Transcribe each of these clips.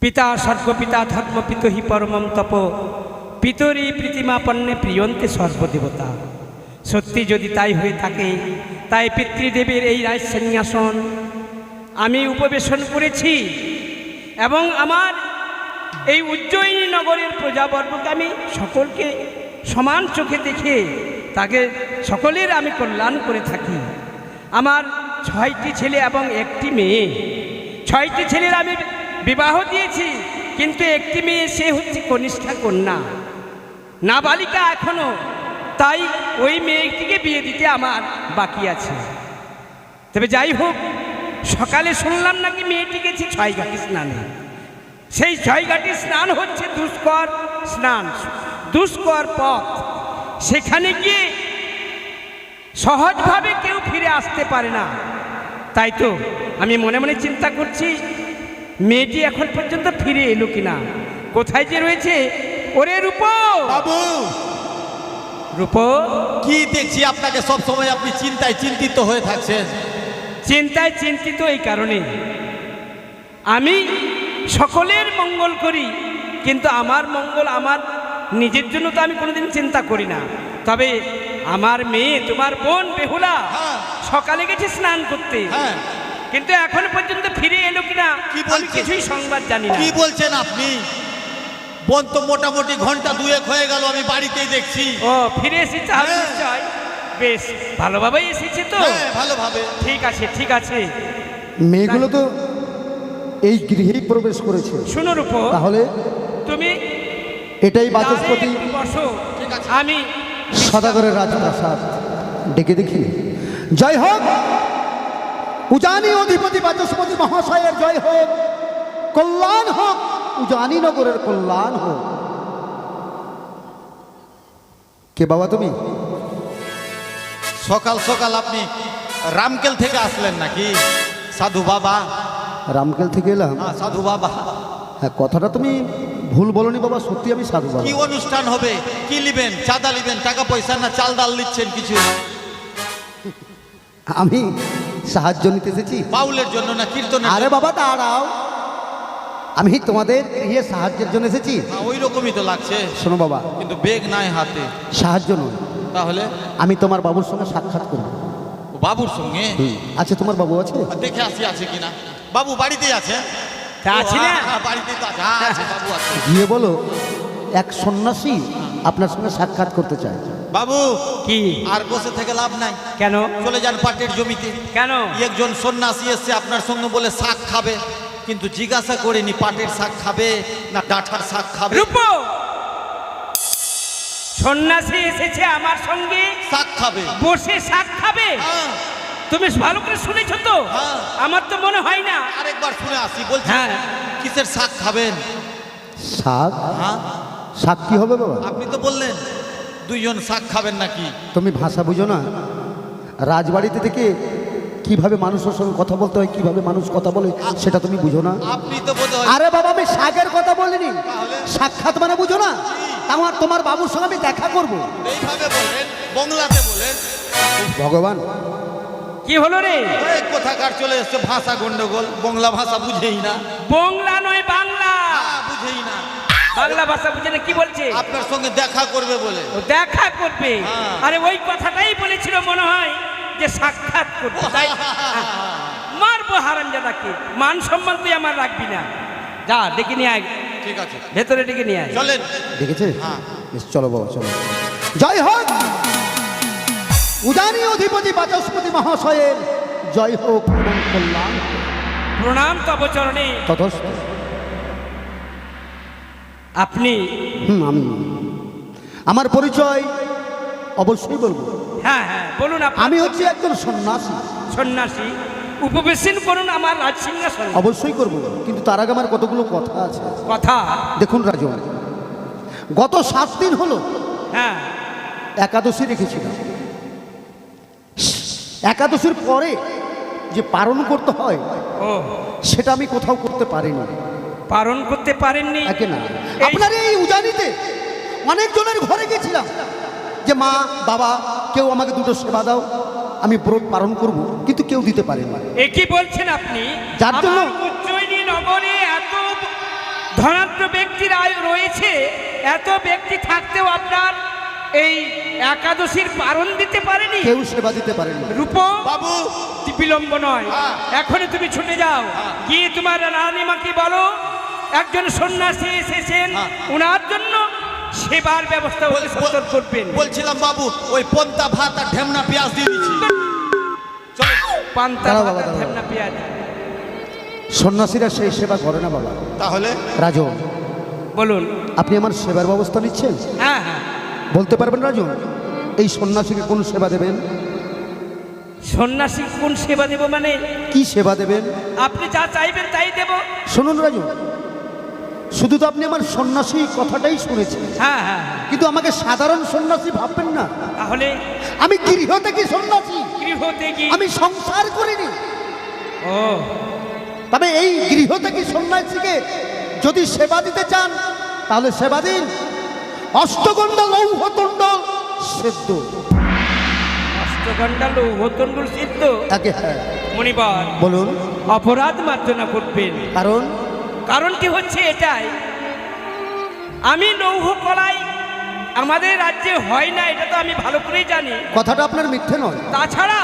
পিতা স্বর্গপিতা ধর্মপিত হি পরমম তপ পিতরি প্রীতিমাপন্নে প্রিয়ন্তে সর্বদেবতা। সত্যি যদি তাই হয়ে থাকে, তাই পিতৃদেবের এই রাজ সন্ন্যাসন আমি উপবেশন করেছি এবং আমার এই উজ্জয়িনী নগরের প্রজাবর্গকে আমি সকলকে সমান চোখে দেখে তাকে সকলের আমি কল্যাণ করে থাকি। আমার 6টি ছেলে এবং 1টি মেয়ে। 6টি ছেলের আমি বিবাহ দিয়েছি, কিন্তু 1টি মেয়ে সে হচ্ছে কনিষ্ঠা কন্যা, নাবালিকা এখনো। তাই ওই মেয়েটিকে বিয়ে দিতে আমার বাকি আছে। তবে যাই হোক, সকালে শুনলাম নাকি মেয়েটি গেছে 6 ঘাটি স্নানে। সেই 6 ঘাটি স্নান হচ্ছে দুষ্কর স্নান, দুষ্কর পথ। সেখানে গিয়ে সহজভাবে কেউ ফিরে আসতে পারে না। তাই তো আমি মনে মনে চিন্তা করছি, মেয়েটি এখন পর্যন্ত ফিরে এলো কিনা, কোথায় যে রয়েছে। ওরে রূপ, বাবু রূপ, কি দেখছি আপনাকে সব সময় আপনি চিন্তায় চিন্তিত হয়ে থাকছেন। চিন্তায় চিন্তিত এই কারণে, আমি সকলের মঙ্গল করি, কিন্তু আমার মঙ্গল আমার নিজের জন্য তো আমি কোনোদিন চিন্তা করি না। তবে আমার মেয়ে, তোমার বোন বেহুলা সকালে গেছে স্নান করতে, কিন্তু এখন পর্যন্ত ফিরে এলো কিনা আমি কিছুই সংবাদ জানি না। কি বলছেন আপনি? বোন তো মোটামুটি ঘন্টা 2 হয়ে গেল, আমি বাড়িতেই দেখছি। ও ফিরে এসেছে, নিশ্চয় বেশ ভালোভাবেই এসেছে তো। ভালোভাবে। ঠিক আছে, ঠিক আছে। মেয়েগুলো তো এই গৃহেই প্রবেশ করেছে। শুনো রূপ, তাহলে তুমি এটাই বাচস্পতি বসো, আমি সদাগরের রাজপ্রাসাদ ডেকে দেখি। জয় হোক উজানি অধিপতি বাচস্পতি মহাশয়ের জয় হোক, কল্যাণ হোক, উজানি নগরের কল্যাণ হোক। কে বাবা তুমি? সকাল সকাল আপনি রামকেল থেকে আসলেন নাকি সাধু বাবা? রামকেল থেকে এলাম। হ্যাঁ, সাধু বাবা। হ্যাঁ, কথাটা তুমি ভুল বলনি বাবা, সত্যি আমি সাধু বাবা। কি অনুষ্ঠান হবে? কি নিবেন? চাঁদা নিবেন? টাকা পয়সা না চাল ডাল নিচ্ছেন কিছু? আমি সাহায্য নিতে এসেছি। বাউলের জন্য না কীর্তনের? আরে বাবা দাঁড়াও, আমি তোমাদের গৃহে সাহায্যের জন্য এসেছি। ওই রকমই তো লাগছে। শোনো বাবা, কিন্তু বেগ নাই হাতে। সাহায্য নয়, তাহলে আমি তোমার বাবুর সঙ্গে সাক্ষাৎ করব। বাবুর সঙ্গে? আচ্ছা, তোমার বাবু আছে? দেখে আসি আছে কিনা। বাবু বাড়িতেই আছে? তা আছি না? বাড়িতেই তো আছে। হ্যাঁ, আছে, বাবু আছে। গিয়ে বলো এক সন্ন্যাসী আপনার সঙ্গে সাক্ষাৎ করতে চায়। বাবু কি আর বসে থেকে লাভ নাই, কেন? চলে যান পাটের জমিতে। কেন? একজন সন্ন্যাসী এসছে আপনার সঙ্গে বলে শাক খাবে, কিন্তু জিজ্ঞাসা করেনি পাটের শাক খাবে না ডাঁঠার শাক খাবে। রূপ, সন্ন্যাসী এসেছে আমার সঙ্গে শাক খাবে, বসে শাক খাবে। হ্যাঁ। তুমি ভালো করে শুনেছো তো? হ্যাঁ। আমার তো মনে হয় না। আরেকবার শুনে আসি। বলছি হ্যাঁ। কিসের শাক খাবেন? শাক? হ্যাঁ, শাক কি হবে বাবা? আপনি তো বললেন 2 জন শাক খাবেন নাকি। তুমি ভাষা বুঝো না? রাজবাড়িতে থেকে কিভাবে মানুষের সঙ্গে কথা বলতে হয়, কিভাবে মানুষ কথা বলে সেটা তুমি বুঝো না? আপনি তো বোধহয়। আরে বাবা, আমি শাকের কথা বলিনি, তাহলে? সাক্ষাৎ মানে বুঝো না? তোমার বাবুর সঙ্গে আমি দেখা করব। এইভাবে বলেন, বাংলাতে বলেন। ভগবান, কি হলো রে? এই কোথাকার চলে এসছে ভাষা গন্ডগোল, বাংলা ভাষা বুঝেই না। বাংলা নয়, বাংলা। বুঝেই না। বাংলা ভাষা বুঝে না, কি বলছে? আপনার সঙ্গে দেখা করবে বলে। ও দেখা করবে? হ্যাঁ। আরে ওই কথাটাই বলেছিল মনে হয় যে সাক্ষাৎ করবে। তাই মারবো হারামজাদাকে, মান সম্মান তুই আমার রাখবি না। যা ডেকে নিয়ে আয়, ঠিক আছে, ভেতরে ডেকে নিয়ে আয়। চলেন। দেখেছে? হ্যাঁ। বেশ, চলো বাবা চলো। জয় হোক উজানি অধিপতি বাচস্পতি মহাশয়ের জয় হোক এবং কল্যাণ। প্রণাম তব চরণে। তথস্থ। আপনি? আমি আমার পরিচয় অবশ্যই বলবো। হ্যাঁ হ্যাঁ বলুন। আমি হচ্ছি একজন সন্ন্যাসী। সন্ন্যাসী, উপবেশন করুন আমার রাজসিংহাসন। অবশ্যই করব, কিন্তু তার আগে আমার কতগুলো কথা আছে। কথা? দেখুন রাজন, গত 7 দিন হলো হ্যাঁ। একাদশী রেখেছিলাম। একাদশীর পরে যে পালন করতে হয় ও, সেটা আমি কোথাও করতে পারিনি। পালন করতে পারেননি? একে না, আপনার এই উজানিতে অনেকজনের ঘরে গেছিলাম যে মা বাবা কেউ আমাকে 2টো সেবা দাও, আমি ব্রত পালন করব, কিন্তু কেউ দিতে পারে না। এ কি বলছেন আপনি? যার জন্য আমার উজ্জয়িনী নগরে এত ধনাঢ্য ব্যক্তির আয় রয়েছে, এত ব্যক্তি থাকতেও আপনার এই একাদশীর পালন দিতে পারেনি। কেউ সেবা দিতে পারেনি। রূপ বাবু বিলম্ব নয়, এখনই তুমি ছুটে যাও, গিয়ে তোমার রানীমাকে বলো একজন সন্ন্যাসী এসেছেন, ওনার জন্য সেবার ব্যবস্থা অতি সত্বর করবেন। বলছিলাম বাবু, ওই পন্তা ভাত আর ঢেমনা পেঁয়াজ দিয়ে দিচ্ছি। চলো। পান্তা দাঁড়াও ভাত বাবা, আর দাঁড়াও। ঢেমনা পেঁয়াজ। সন্ন্যাসীরা সেই সেবা করে না বাবা। তাহলে রাজন, বলুন। আপনি আমার সেবার ব্যবস্থা নিচ্ছেন? হ্যাঁ হ্যাঁ, বলতে পারবেন রাজন, এই সন্ন্যাসীকে কোন সেবা দেবেন? সন্ন্যাসী কোন সেবা দেব মানে? কি সেবা দেবেন? আপনি যা চাইবেন তাই দেব। শুনুন রাজন, শুধু তো আপনি আমার সন্ন্যাসী কথাটাই শুনেছেন, হ্যাঁ হ্যাঁ, কিন্তু আমাকে সাধারণ সন্ন্যাসী ভাববেন না। তাহলে আমি গৃহ থেকে সন্ন্যাসী, গৃহ থেকে। আমি সংসার করিনি। ও, তবে এই গৃহ থেকে সন্ন্যাসীকে যদি সেবা দিতে চান তাহলে সেবা দিন অষ্টগন্ধা লৌহতণ্ড সেদ্ধ। অষ্টগন্ধা লৌহতণ্ড সিদ্ধ। আগে হ্যাঁ, মণিবর বলুন। অপরাধ মার্জনা করবেন। কারণ কারণ কি হচ্ছে এটাই, আমি লৌহ কলাই আমাদের রাজ্যে হয় না, এটা তো আমি ভালো করেই জানি। কথাটা আপনার মিথ্যে নয়, তাছাড়া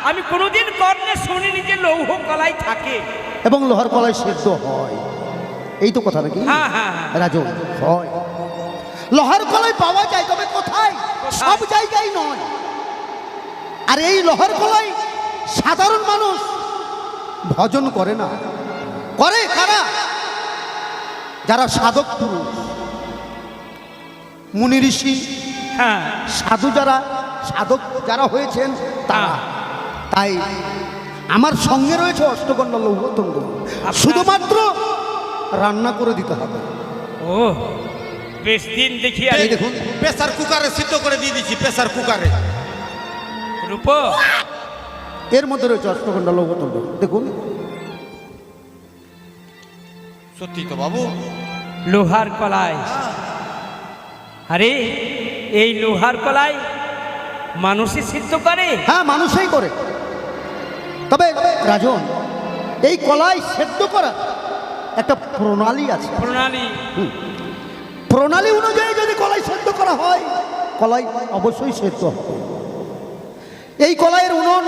আমি কোনোদিন কর্ণে শুনিনি যে লৌহ কলাই থাকে। এবং লোহার কলাই সেদ্ধ হয়, এই তো কথা নাকি? হ্যাঁ হ্যাঁ হ্যাঁ। রাজন, হয়। লোহার কলাই পাওয়া যায়, তবে কোথায়? সব জায়গায় নয়। আর এই লোহার কলাই সাধারণ মানুষ ভজন করে না, করে কারা? যারা সাধক পুরুষ, মুনি ঋষি, হ্যাঁ, সাধু যারা, সাধক যারা হয়েছেন তারা। তাই আমার সঙ্গে রয়েছে অষ্টগন্ধা লৌহতণ্ড, শুধুমাত্র রান্না করে দিতে হবে। ও বেশ, দিন দেখি। এই দেখুন, প্রেসার কুকারে সিদ্ধ করে দিয়ে দিচ্ছি, প্রেসার কুকারে। রূপ, এর মধ্যে রয়েছে অষ্টগন্ধা লৌহতণ্ড, দেখুন। সত্যি তো বাবু। লোহার কলাই। আরে এই লোহার কলাই মানুষই সিদ্ধ করে? হ্যাঁ, মানুষই করে। তবে রাজন, এই কলাই সেদ্ধ করা একটা প্রণালী আছে। প্রণালী? প্রণালী অনুযায়ী যদি কলাই সেদ্ধ করা হয়, কলাই অবশ্যই সেদ্ধ হবে। এই কলাইয়ের উনুন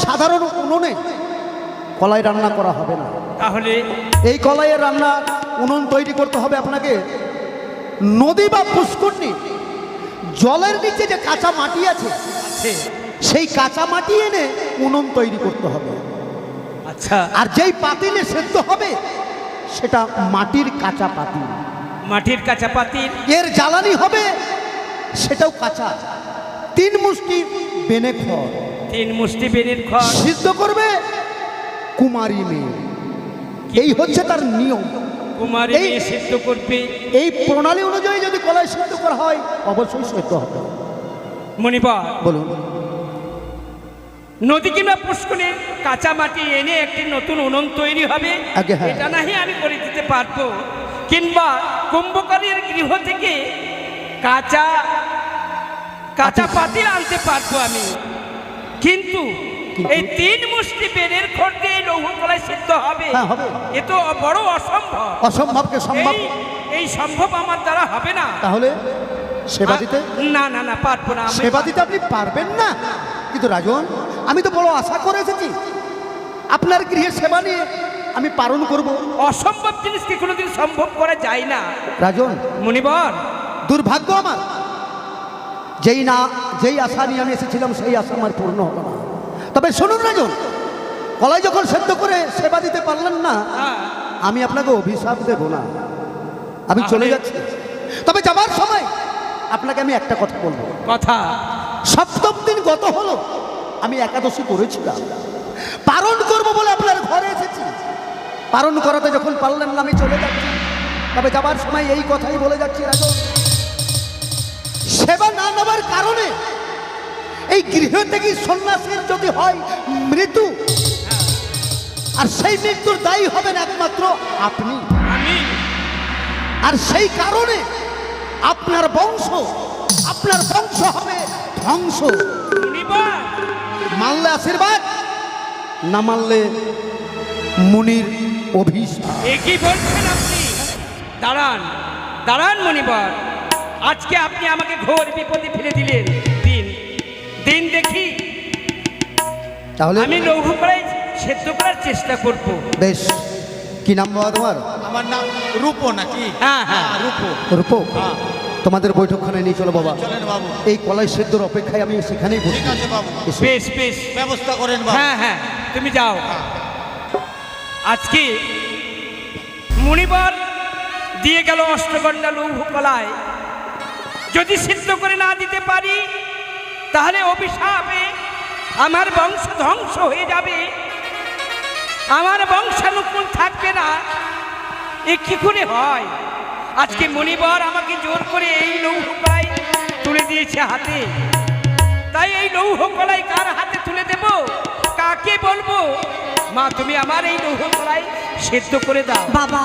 সাধারণ উনুনে কলাই রান্না করা হবে না। তাহলে এই কলাইয়ের রান্না উনুন তৈরি করতে হবে আপনাকে নদী বা পুষ্করণী, জলের নিচে যে কাঁচা মাটি আছে, সেই কাঁচা মাটি এনে উনুন তৈরি করতে হবে। আচ্ছা, আর যেই পাতিলে সেদ্ধ হবে সেটা মাটির কাঁচা পাতিল। মাটির কাঁচা পাতিল। এর জ্বালানি হবে সেটাও কাঁচা, 3 মুষ্টি বেনে খড়। 3 মুষ্টি বেনের খড়। সিদ্ধ করবে কুমারী মেয়ে, এই হচ্ছে তার নিয়ম। কুমারী এই- মেয়ে সিদ্ধ করবে। এই প্রণালী অনুযায়ী যদি কলাই সিদ্ধ করা হয় অবশ্যই সেদ্ধ হবে। মণিবর, বলুন। নদী কিংবা পুষ্করের কাঁচা মাটি এনে একটি নতুন উনুন তৈরি হবে, আগে হ্যাঁ। এটা নাহি আমি করে দিতে পারবো। কিংবা কুম্ভকারীর গৃহ থেকে কাঁচা কাঁচা পাতিল আনতে পারবো আমি, কিন্তু এই 3 মুষ্টি বেনের খড় দিয়ে লৌহ কলাই সিদ্ধ হবে, হ্যাঁ, হবে। এ তো বড় অসম্ভব। অসম্ভবকে সম্ভব। এই সম্ভব আমার দ্বারা হবে না। তাহলে সেবা দিতে? না না না, পারবো না আমি। সেবা দিতে আপনি পারবেন না? কিন্তু রাজন, আমি তো বড় আশা করে এসেছি আপনার গৃহের সেবা নিয়ে আমি পালন করব। অসম্ভব জিনিসকে কোনোদিন সম্ভব করা যায় না রাজন, মণিবর। দুর্ভাগ্য আমার, যেই আশা নিয়ে আমি এসেছিলাম সেই আশা আমার পূর্ণ হলো না। তবে শুনুন রাজন, কলাই যখন সেদ্ধ করে সেবা দিতে পারলেন না, হ্যাঁ, আমি আপনাকে অভিশাপ দেব না, আমি চলে যাচ্ছি। তবে যাবার সময় আপনাকে আমি একটা কথা বলবো। কথা। 7ম দিন গত হলো, আমি একাদশী করেছিলাম, পালন করব বলে আপনার ঘরে এসেছি। পালন করাতে যখন পারলেন না, আমি চলে যাচ্ছি। তবে যাবার সময় এই কথাই বলে যাচ্ছি রাজন, সেবা না নেবার কারণে এই গৃহ থেকে সন্ন্যাসীর যদি হয় মৃত্যু, আর সেই মৃত্যুর দায়ী হবেন একমাত্র আপনি। আমি আর সেই কারণে আপনার বংশ হবে ধ্বংস। মণিবর, মানলে আশীর্বাদ, না মানলে মুনির অভিশাপ। এ কি বলছেন আপনি? দাঁড়ান দাঁড়ান মণিবর, আজকে আপনি আমাকে ঘোর বিপদে ফেলে দিলেন। দিন দিন দেখি, তাহলে আমি লৌহ কড়াই সেদ্ধ করার চেষ্টা করব। বেশ, কি নাম বাবা তোমার? আমার নাম রূপো নাকি? হ্যাঁ, হ্যাঁ। রূপো। রূপো, হ্যাঁ। তোমাদের বৈঠকখানে নিয়ে চলো বাবা। চলেন বাবু। এই কলাই সেদ্ধর অপেক্ষায় আমি সেখানেই বসি। ঠিক আছে বাবু, এসো। বেশ বেশ, ব্যবস্থা করেন বাবু। হ্যাঁ হ্যাঁ, তুমি যাও। আজকে মণিবর দিয়ে গেল অষ্টগন্ডা লৌহ কলায়, যদি সিদ্ধ করে না দিতে পারি তাহলে অভিশাপে আমার বংশ ধ্বংস হয়ে যাবে, আমার বংশানুকূল থাকবে না। এ কি করে হয়? আজকে মণিবর আমাকে জোর করে এই লৌহ কলাই তুলে দিয়েছে হাতে, তাই এই লৌহ কলাই কার হাতে তুলে দেব, কাকে বলবো? মা, তুমি আমার এই লৌহ কলাই সেদ্ধ করে দাও। বাবা,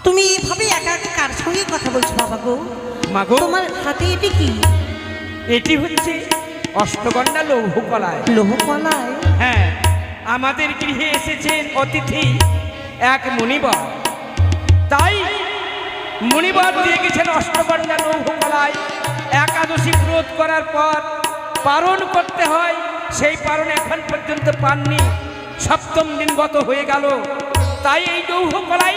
তুমি এভাবে একা একা কার সঙ্গে কথা বলছো বাবা গো? মা গো, তোমার হাতে এটি কি? এটি হচ্ছে অষ্টগন্ডা লৌহ কলাই। লোহ কলাই? হ্যাঁ, আমাদের গৃহে এসেছেন অতিথি এক মুনিবর, তাই মুনিবর দিয়ে গেছেন অষ্টগন্ডা লৌহ কলাই। একাদশী ব্রত করার পর পারণ করতে হয়, সেই পারণ এখন পর্যন্ত পাননি, সপ্তম দিন গত হয়ে গেল। তাই এই লৌহ কলাই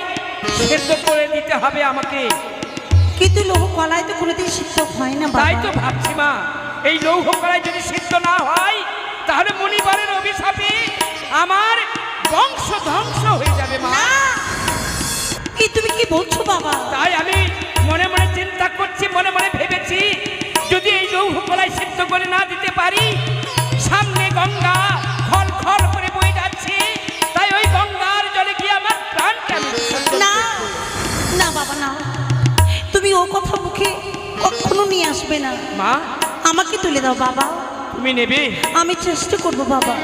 সেদ্ধ করে দিতে হবে আমাকে। কিন্তু লোহ কলাই তো কোনোদিন সিদ্ধ হয় না বাবা। তাই তো ভাবছি মা, এই লৌহ কলাই যদি সিদ্ধ না হয় তাহলে মুনিবরের অভিশাপে আমার বংশ ধ্বংস হয়ে যাবে মা। না, কি তুমি কি বলছো বাবা? তাই আমি মনে মনে চিন্তা করছি, মনে মনে ভেবেছি, যদি এই লৌহ কলাই সিদ্ধ করে না দিতে পারি, সামনে গঙ্গা খল খল করে বয়ে যাচ্ছে, তাই ওই গঙ্গার জলে গিয়ে আমার প্রাণটা না না বাবা, না, তুমি ও কথা মুখে কখনো নিয়ে আসবে না। মা, আমাকে তুলে দাও বাবা, তুমি নেবে? আমি চেষ্টা করবো বাবা।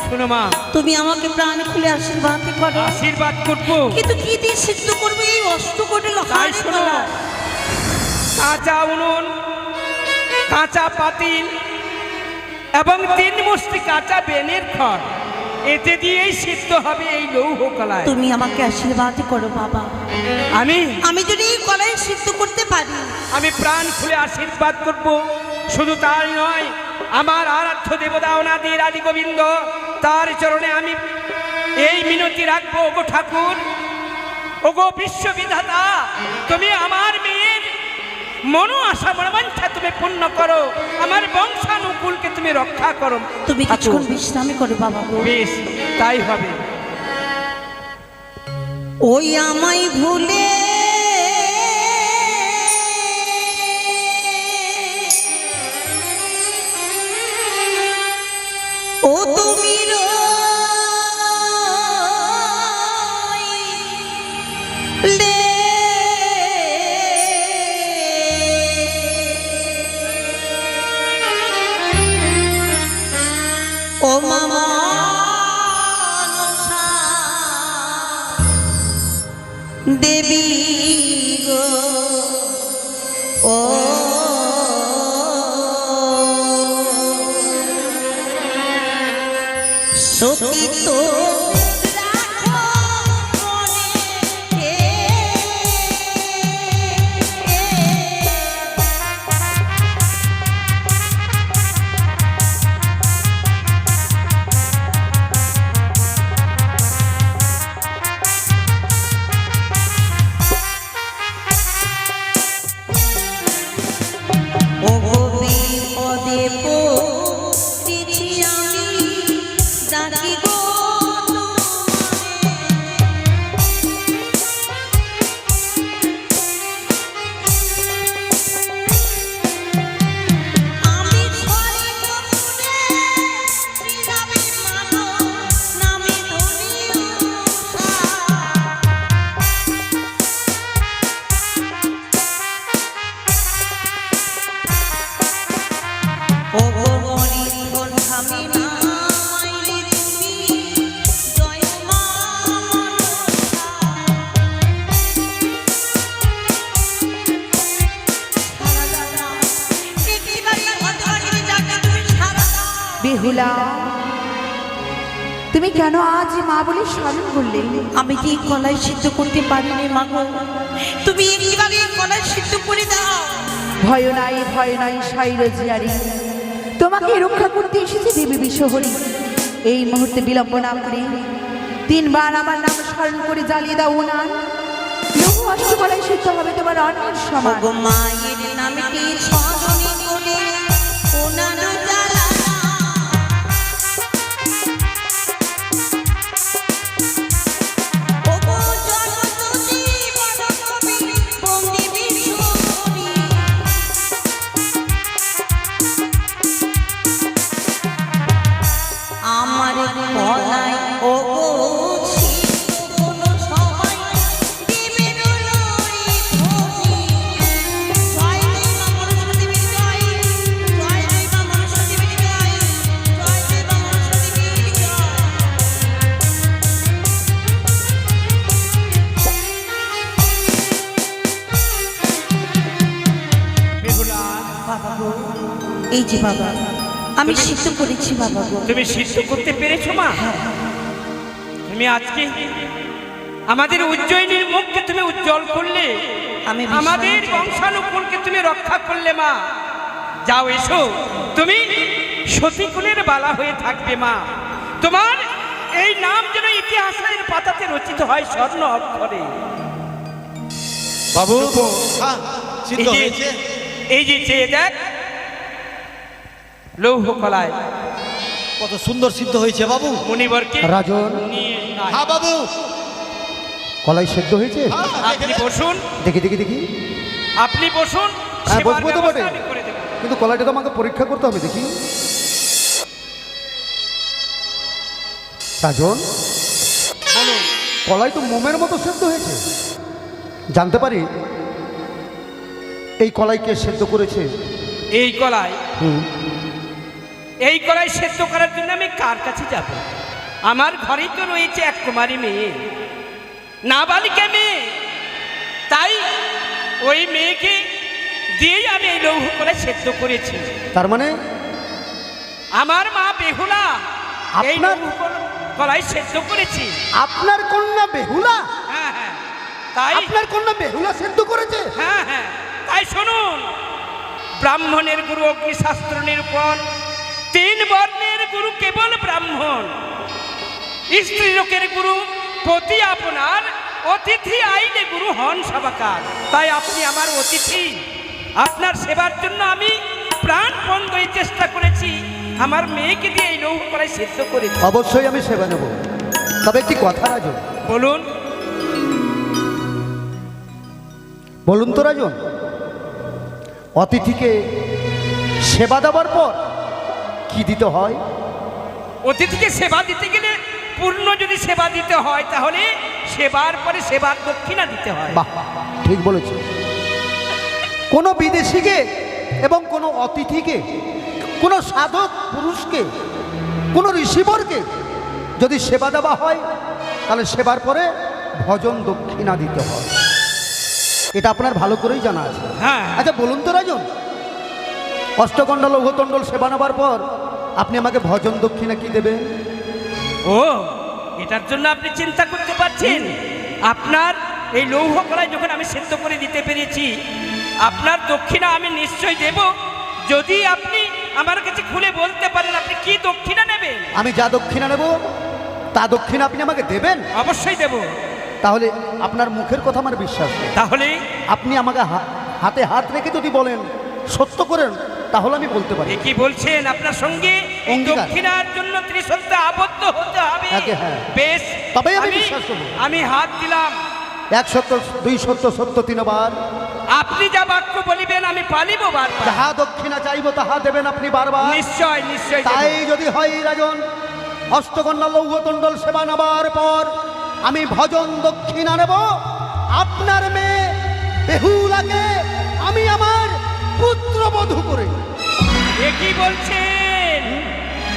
শোনো মা, তুমি আমাকে প্রাণ খুলে আশীর্বাদ করো। আশীর্বাদ করবো, কিন্তু কি দিয়ে সিদ্ধ করবে এই অষ্টকোটি তাই লোহার শোনো, কলাই? কাঁচা উনুন, কাঁচা পাতিল এবং 3 মুষ্টি কাঁচা বেনের খড়, এতে দিয়েই সিদ্ধ হবে এই লৌহ কলাই। তুমি আমাকে আশীর্বাদ করো বাবা। আমি যদি এই কলাই সিদ্ধ করতে পারি, আমি প্রাণ খুলে আশীর্বাদ করব। শুধু তাই নয়, আমার আরাধ্য দেবতা অনাদির আদি গোবিন্দ, তার চরণে আমি এই মিনতি রাখবো, ওগো ঠাকুর, ওগো বিশ্ববিধাতা, তুমি আমার মেয়ের মনো আশা মনোবাঞ্ছা তুমি পূর্ণ করো, আমার বংশানুকূলকে তুমি রক্ষা করো। তুমি ঠাকুর। কিছুক্ষণ বিশ্রামই করো বাবা গো। বেশ, তাই হবে। ওই আমায় ভুলে ও তুমি রইলে, ও মামা দেবী গো, ও সতী তো রাখো মনে, ও গো বিপদে পড়েছি আমি, ডাকি গো আমি ছড়ি গোপনে শ্রীরামে মানো নামে ধরিও ও গো মনি বন্ধামি না মাইলি তুমি, জয় মা মনসা। সারা দাদা, একেবারে হতবাগিনী যাকে তুমি সারা দাও। বেহুলা, তুমি কেন আজ মা বলে স্মরণ করলে? আমি কি কলাই সিদ্ধ করতে পারিনি মা গো, তুমি একবারে কলাই সিদ্ধ করে দাও। ভয় নাই সাইরজিয়ারি, তোমাকে রক্ষা করতে এসেছে দেবী বিশ্বহরি। এই মুহূর্তে বিলম্ব না করে 3 বার আমার নাম স্মরণ করে জ্বালিয়ে দাও উনান। লৌহ অষ্টকলায় সিদ্ধ হবে তোমার অন্যের সমান। গো মায়ের নামটি স্মরণ করে উনান জ্বালা আমার কলাই ও গো কোনো সময় দেবে লই ধরি। জয় দেব মনুষ্য দেবীর জয়, জয় দেব মনুষ্য দেবীর জয়, জয় দেব মনুষ্য দেবীর জয়। বেহুলা, বাবা গো, এই যে বাবা, আমি সিদ্ধ করেছি বাবা গো। তুমি সিদ্ধ করতে পেরেছো মা? তুমি আজকে আমাদের উজ্জয়িনীর মুখকে তুমি উজ্জ্বল করলে, আমি বিশ্বাস আমাদের করি। বংশানুকুলকে তুমি রক্ষা করলে মা। যাও এসো, তুমি সতীকুলের বালা হয়ে থাকবে মা। তোমার এই নাম যেন ইতিহাসের পাতাতে রচিত হয় স্বর্ণ অক্ষরে। বাবু হ্যাঁ, সিদ্ধ এই যে- হয়েছে। এই যে চেয়ে দেখ, লৌহ কলায় কত সুন্দর সিদ্ধ হয়েছে বাবু। মুনিবরকে রাজন, নিয়ে আয়। হ্যাঁ বাবু, কলাই সেদ্ধ হয়েছে? হ্যাঁ, আপনি বসুন, দেখি। আপনি বসুন, হ্যাঁ, সেবার বসবো তো ব্যবস্থা বটে। আমি করে দেব। কিন্তু কলাইটা তো আমাকে পরীক্ষা করতে হবে, দেখি। রাজন, বলুন। কলাই তো মোমের মতো সেদ্ধ হয়েছে। জানতে পারি এই কলাই কে সেদ্ধ করেছে? এই কলাই, হুম, এই কলাই সেদ্ধ করার জন্য আমি কার কাছে যাব? আমার ঘরেই তো রয়েছে এক কুমারী মেয়ে, নাবালিকা মেয়ে। তাই ওই মেয়েকে দিয়েই আমি এই লৌহ কলাই সেদ্ধ করেছি। তার মানে আমার মা বেহুলা এই আপনার- লৌহ কলাই সেদ্ধ করেছি। আপনার কন্যা বেহুলা? হ্যাঁ হ্যাঁ, তাই আপনার কন্যা বেহুলা সেদ্ধ করেছে? হ্যাঁ হ্যাঁ, তাই শুনুন, ব্রাহ্মণের গুরু অগ্নিশাস্ত্র নিরূপণ, 3 বর্ণের গুরু কেবল ব্রাহ্মণ, স্ত্রী লোকের গুরু পতি আপনার, অতিথি আইলে গুরু হন সবাকার। তাই আপনি আমার অতিথি, আপনার সেবার জন্য আমি প্রাণপণ দিয়ে চেষ্টা করেছি। আমার মেয়েকে দিয়ে এই লৌহ কলাই সিদ্ধ করেছি। অবশ্যই আমি সেবা নেব, তবে একটি কথা রাজন। বলুন। বলুন তো রাজন, অতিথিকে সেবা দেওয়ার পর কি দিতে হয়? অতিথিকে সেবা দিতে গেলে পূর্ণ যদি সেবা দিতে হয়, তাহলে সেবার পরে সেবার দক্ষিণা দিতে হয়। বাহ, ঠিক বলেছে। কোনো বিদেশিকে এবং কোনো অতিথিকে, কোনো সাধক পুরুষকে, কোনো ঋষিবরকে যদি সেবা দেওয়া হয়, তাহলে সেবার পরে ভজন দক্ষিণা দিতে হয়। এটা আপনার ভালো করেই জানা আছে। হ্যাঁ। আচ্ছা বলুন তো রাজন, অষ্টকণ্ডল লৌহতণ্ডল সেবা নেবার পর আপনি আমাকে ভজন দক্ষিণা কি দেবেন? ও, এটার জন্য আপনি চিন্তা করতে পারছেন? আপনার এই লৌহ কলাই যখন আমি সেদ্ধ করে দিতে পেরেছি, আপনার দক্ষিণা আমি নিশ্চয় দেব, যদি আপনি আমার কাছে খুলে বলতে পারেন আপনি কি দক্ষিণা নেবেন। আমি যা দক্ষিণা নেব তা দক্ষিণা আপনি আমাকে দেবেন? অবশ্যই দেব। তাহলে আপনার মুখের কথা আমার বিশ্বাস নেই। তাহলে আপনি আমাকে হাতে হাত রেখে যদি বলেন, সত্য করেন, তাহলে আমি বলতে পারি। এ কি বলছেন? আপনার সঙ্গে এই অঙ্গীকার। দক্ষিণার জন্য ত্রিসন্ধ্যা আবদ্ধ হতে হবে। আগে হ্যাঁ। বেশ, তবেই আমি বিশ্বাস করব। আমি হাত দিলাম। 1 সত্য, 2 সত্য, সত্য 3 বার। আপনি যা বাক্য বলিবেন আমি পালিব বারবার। যাহা দক্ষিণা চাইব তাহা দেবেন আপনি বারবার। নিশ্চয় নিশ্চয় দেব। তাই যদি হয় রাজন, অষ্টকন্যা লৌহতণ্ডল সেবা নেবার পর আমি ভজন দক্ষিণা নেব। আপনার মেয়ে বেহুলাকে আমি আমার পুত্রবধূ করে। এ কি বলছেন?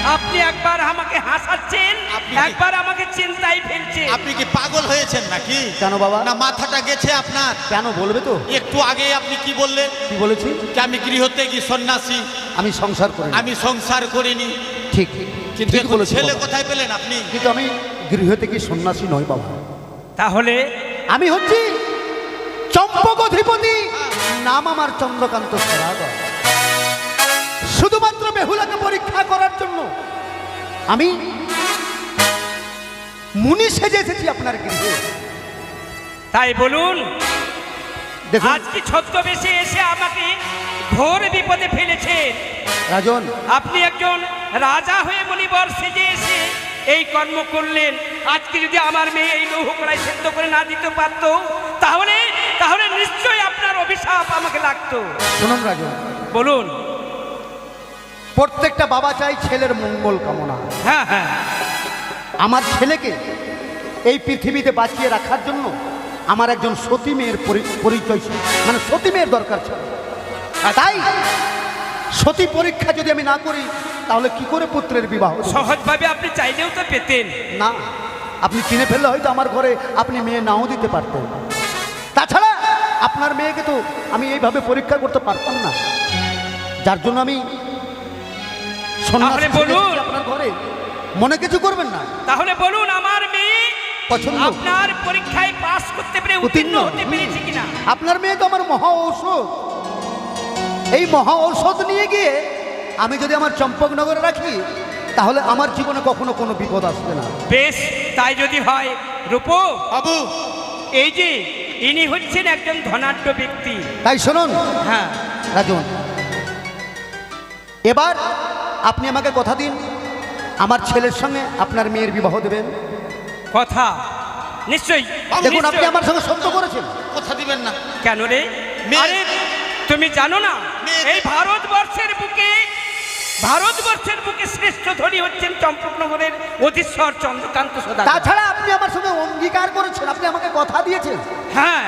আপনি একবার আমাকে হাসাচ্ছেন, আপনি কি- একবার আমাকে চিন্তায় ফেলছেন। আপনি কি পাগল হয়েছেন নাকি? কেন বাবা? না মাথাটা গেছে আপনার? কেন বলবে তো? একটু আগে আপনি কি বললেন? কি বলেছি? যে আমি গৃহত্যাগী সন্ন্যাসী, আমি সংসার করি না। আমি সংসার করিনি। ঠিক, কিন্তু ঠিক এখন বলেছো ছেলে বাবা। কোথায় পেলেন আপনি? কিন্তু আমি গৃহ থেকে সন্ন্যাসী নই বাবা, তাহলে আমি হচ্ছি চম্পক অধিপতি, নাম আমার চন্দ্রকান্ত সদাগর। শুধুমাত্র বেহুলাকে পরীক্ষা করার জন্য আমি মুনি সেজে এসেছি আপনার গৃহে। তাই বলুন, দেখুন আজ কি ছদ্মবেশে এসে আমাকে ঘোর বিপদে ফেলেছেন? রাজন, আপনি একজন রাজা হয়ে মণিবর সেজে এসে এই কর্ম করলেন। আজকে যদি আমার মেয়ে এই লৌহ কড়াই সেদ্ধ করে না দিতে পারতো, তাহলে তাহলে নিশ্চয়ই আপনার অভিশাপ আমাকে লাগতো। শুনুন রাজন, বলুন। প্রত্যেকটা বাবা চাই ছেলের মঙ্গল কামনা। হ্যাঁ হ্যাঁ, আমার ছেলেকে এই পৃথিবীতে বাঁচিয়ে রাখার জন্য আমার একজন সতী মেয়ের পরিচয় ছিল, মানে সতী মেয়ের দরকার ছিল। আর তাই সতী পরীক্ষা যদি আমি না করি তাহলে কি করে পুত্রের বিবাহ দেব? সহজভাবে আপনি চাইলেও তো পেতেন। না, আপনি চিনে ফেললে হয়তো আমার ঘরে আপনি মেয়ে নাও দিতে পারতেন। তাছাড়া আপনার মেয়েকে তো আমি এইভাবে পরীক্ষা করতে পারতাম না, যার জন্য আমি সন্ন্যাসী তাহলে সেজে বলুন। এসেছি আপনার ঘরে। মনে কিছু করবেন না, তাহলে বলুন, আমার মেয়ে পছন্দ। আপনার পরীক্ষায় পাস করতে পেরে উত্তীর্ণ হতে পেরেছে কিনা? আপনার মেয়ে তো আমার মহা ঔষধ। এই মহা ঔষধ নিয়ে গিয়ে আমি যদি আমার চম্পকনগরে রাখি তাহলে আমার জীবনে কখনো কোনো বিপদ আসবে না। বেশ, তাই যদি হয়। রূপ বাবু, এই যে ইনি হচ্ছেন একজন ধনাঢ্য ব্যক্তি। তাই শুনুন হ্যাঁ, রাজন, এবার আপনি আমাকে কথা দিন আমার ছেলের সঙ্গে আপনার মেয়ের বিবাহ দেবেন। কথা নিশ্চয়ই। দেখুন আপনি নিশ্চয়ই। আমার সঙ্গে সত্য করেছেন। কথা দিবেন না? কেন রে? মেয়ে- আরে তুমি জানো না, মেয়ে- এই ভারতবর্ষের বুকে শ্রেষ্ঠ ধনী হচ্ছেন চম্পকনগরের অধীশ্বর চন্দ্রকান্ত সদাগর। তাছাড়া আপনি আমার সঙ্গে অঙ্গীকার করেছেন, আপনি আমাকে কথা দিয়েছেন। হ্যাঁ,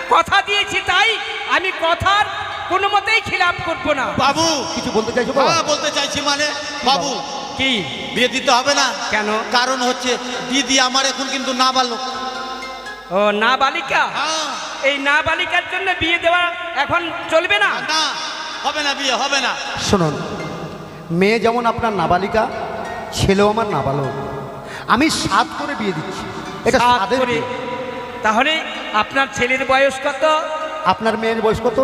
কথা দিয়েছি, তাই আমি কথার কোনো মতেই খিলাপ করব না। বাবু, কিছু বলতে চাইছো বাবা? হ্যাঁ বলতে চাইছি। মানে বাবু, কি? বিয়ে দিতে হবে না। কেন? কারণ হচ্ছে দিদি আমার এখন কিন্তু নাবালক। ও নাবালিকা? হ্যাঁ, এই নাবালিকার জন্য বিয়ে দেওয়া এখন চলবে না। না হবে না, বিয়ে হবে না। শুনুন, মেয়ে যেমন আপনার নাবালিকা, ছেলেও আমার নাবালক। আমি 7 করে বিয়ে দিচ্ছি, এটা সাত সাদের করে। বিয়ে। তাহলে আপনার ছেলের বয়স কত? আপনার মেয়ের বয়স কত?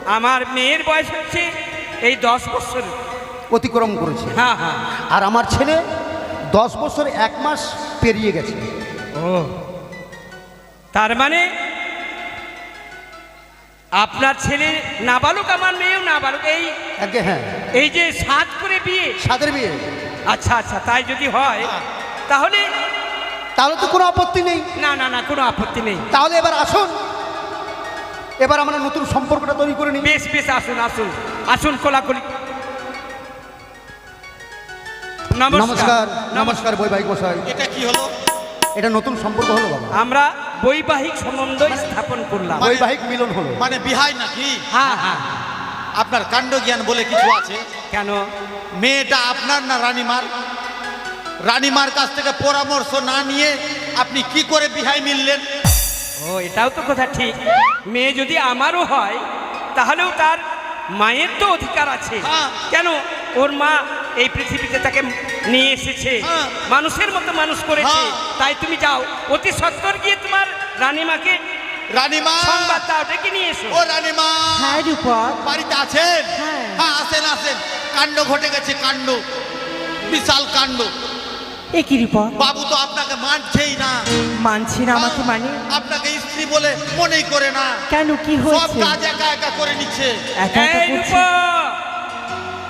আমার মেয়ের বয়স হচ্ছে এই 10 বছর। অতিক্রম করেছে। হ্যাঁ হ্যাঁ। আর আমার ছেলে 10 বছর 1 মাস পেরিয়ে গেছে। ও, তার মানে আপনার ছেলে নাবালক, আমার মেয়েও নাবালক। আগে হ্যাঁ, এই যে 7 করে বিয়ে। সাদের বিয়ে। আচ্ছা আচ্ছা, তাই যদি হয় তাহলে তাহলে তো কোনো আপত্তি নেই। না না না, কোনো আপত্তি নেই। তাহলে এবার আসুন, এবার আমরা নতুন সম্পর্কটা তৈরি করে নিই। বেশ বেশ, আসুন আসুন আসুন, কোলাকুলি। নমস্কার, নমস্কার বৈবাহিক মশাই। এটা কি হলো? এটা নতুন সম্পর্ক হলো বাবা, আমরা বৈবাহিক সম্বন্ধ স্থাপন করলাম। বৈবাহিক মিলন হলো। মানে বিহাই নাকি? হ্যাঁ হ্যাঁ। আপনার কাণ্ড জ্ঞান বলে কিছু আছে? কেন? মেয়েটা আপনার না রানীমার? রানীমার কাছ থেকে পরামর্শ না নিয়ে আপনি কি করে বিহাই মিললেন? ও, এটাও তো কথা ঠিক। মেয়ে যদি আমারও হয় তাহলেও তার মায়ের তো অধিকার আছে। হ্যাঁ। কেন? ওর মা এই পৃথিবীতে তাকে নিয়ে এসেছে, হ্যাঁ। মানুষের মতো মানুষ করেছে। হ্যাঁ। তাই তুমি যাও, অতি সত্বর গিয়ে তোমার রানীমাকে রানীমা, সংবাদ দাও, ডেকে নিয়ে এসো। ও রানীমা, হ্যাঁ রূপক, বাড়িতে আছেন? হ্যাঁ। হ্যাঁ, আসেন আসেন। কাণ্ড ঘটে গেছে, কাণ্ড, বিশাল কাণ্ড। এ কি রূপক, বাবু তো আপনাকে মানছেই না। মানছি না আমাকে? মানে আপনাকে স্ত্রী বলে মনেই করে না। কেন, কি সব হয়েছে? কাজ একা একা করে নিচ্ছে। একা একা এই করছি? রূপা,